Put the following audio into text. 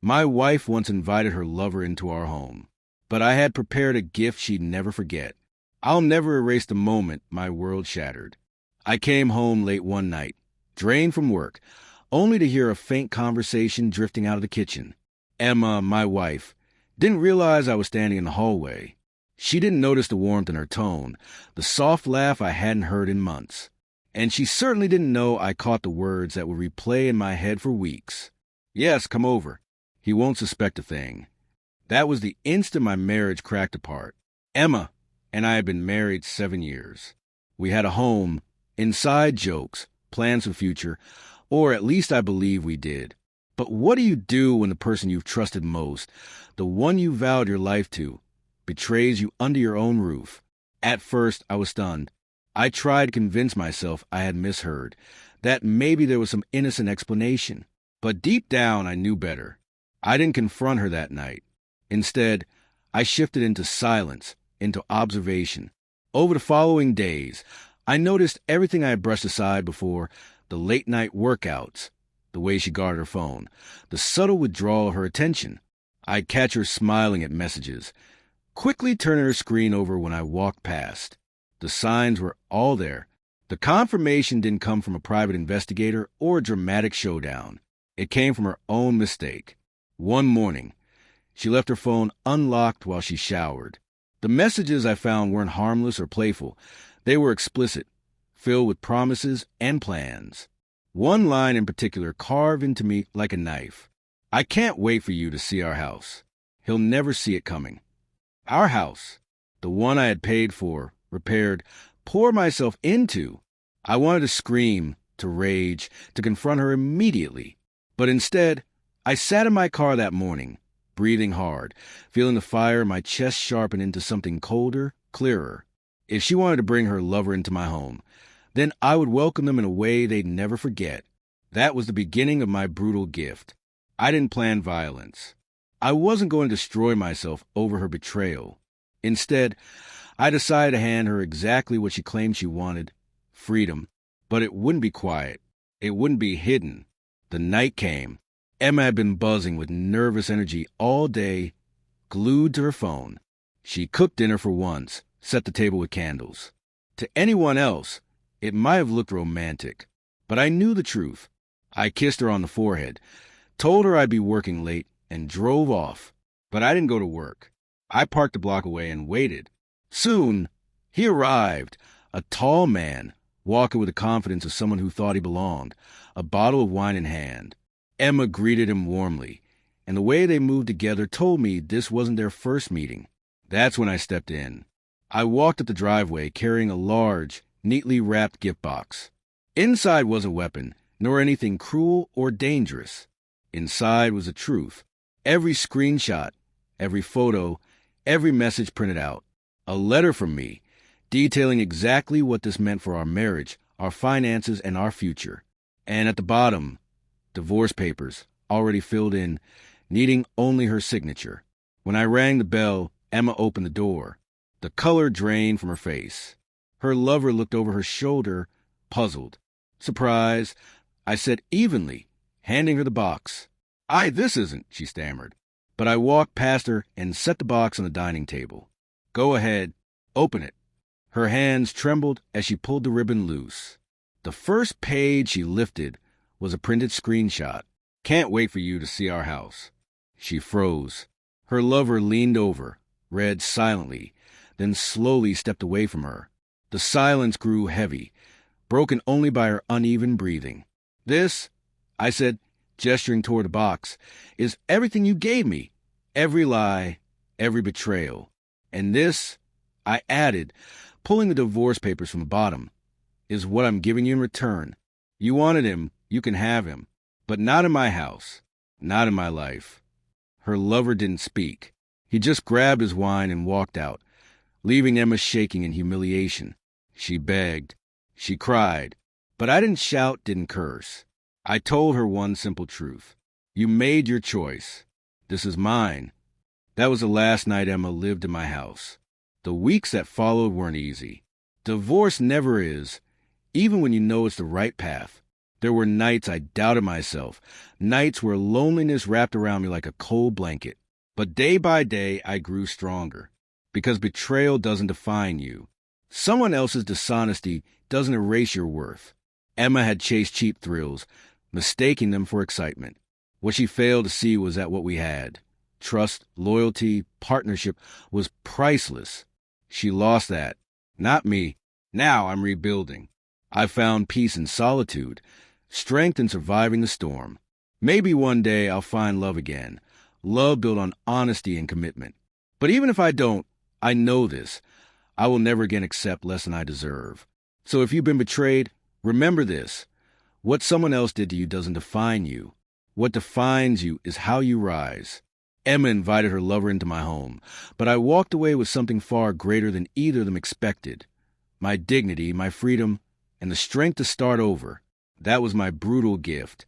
My wife once invited her lover into our home, but I had prepared a gift she'd never forget. I'll never erase the moment my world shattered. I came home late one night, drained from work, only to hear a faint conversation drifting out of the kitchen. Emma, my wife, didn't realize I was standing in the hallway. She didn't notice the warmth in her tone, the soft laugh I hadn't heard in months. And she certainly didn't know I caught the words that would replay in my head for weeks. Yes, come over. He won't suspect a thing. That was the instant my marriage cracked apart. Emma and I had been married 7 years. We had a home, inside jokes, plans for the future, or at least I believe we did. But what do you do when the person you've trusted most, the one you vowed your life to, betrays you under your own roof? At first, I was stunned. I tried to convince myself I had misheard, that maybe there was some innocent explanation. But deep down, I knew better. I didn't confront her that night. Instead, I shifted into silence, into observation. Over the following days, I noticed everything I had brushed aside before: the late-night workouts, the way she guarded her phone, the subtle withdrawal of her attention. I'd catch her smiling at messages, quickly turning her screen over when I walked past. The signs were all there. The confirmation didn't come from a private investigator or a dramatic showdown. It came from her own mistake. One morning, she left her phone unlocked while she showered. The messages I found weren't harmless or playful. They were explicit, filled with promises and plans. One line in particular carved into me like a knife. I can't wait for you to see our house. He'll never see it coming. Our house, the one I had paid for, repaired, poured myself into. I wanted to scream, to rage, to confront her immediately. But instead, I sat in my car that morning, breathing hard, feeling the fire in my chest sharpen into something colder, clearer. If she wanted to bring her lover into my home, then I would welcome them in a way they'd never forget. That was the beginning of my brutal gift. I didn't plan violence. I wasn't going to destroy myself over her betrayal. Instead, I decided to hand her exactly what she claimed she wanted: freedom. But it wouldn't be quiet. It wouldn't be hidden. The night came. Emma had been buzzing with nervous energy all day, glued to her phone. She cooked dinner for once, set the table with candles. To anyone else, it might have looked romantic, but I knew the truth. I kissed her on the forehead, told her I'd be working late, and drove off. But I didn't go to work. I parked a block away and waited. Soon, he arrived, a tall man, walking with the confidence of someone who thought he belonged, a bottle of wine in hand. Emma greeted him warmly, and the way they moved together told me this wasn't their first meeting. That's when I stepped in. I walked up the driveway carrying a large, neatly wrapped gift box. Inside wasn't a weapon, nor anything cruel or dangerous. Inside was the truth. Every screenshot, every photo, every message printed out. A letter from me, detailing exactly what this meant for our marriage, our finances, and our future. And at the bottom, divorce papers, already filled in, needing only her signature. When I rang the bell, Emma opened the door. The color drained from her face. Her lover looked over her shoulder, puzzled. Surprise, I said evenly, handing her the box. This isn't," she stammered. But I walked past her and set the box on the dining table. "Go ahead, open it." Her hands trembled as she pulled the ribbon loose. The first page she lifted was a printed screenshot. "Can't wait for you to see our house." She froze. Her lover leaned over, read silently, then slowly stepped away from her. The silence grew heavy, broken only by her uneven breathing. "This," I said, gesturing toward the box, "is everything you gave me. Every lie, every betrayal. And this," I added, pulling the divorce papers from the bottom, "is what I'm giving you in return. You wanted him, you can have him. But not in my house. Not in my life." Her lover didn't speak. He just grabbed his wine and walked out, leaving Emma shaking in humiliation. She begged. She cried. But I didn't shout, didn't curse. I told her one simple truth. You made your choice. This is mine. That was the last night Emma lived in my house. The weeks that followed weren't easy. Divorce never is, even when you know it's the right path. There were nights I doubted myself, nights where loneliness wrapped around me like a cold blanket. But day by day, I grew stronger. Because betrayal doesn't define you. Someone else's dishonesty doesn't erase your worth. Emma had chased cheap thrills, mistaking them for excitement. What she failed to see was that what we had, trust, loyalty, partnership, was priceless. She lost that. Not me. Now I'm rebuilding. I found peace in solitude, strength in surviving the storm. Maybe one day I'll find love again, love built on honesty and commitment. But even if I don't, I know this. I will never again accept less than I deserve. So if you've been betrayed, remember this. What someone else did to you doesn't define you. What defines you is how you rise. Emma invited her lover into my home, but I walked away with something far greater than either of them expected. My dignity, my freedom, and the strength to start over. That was my brutal gift.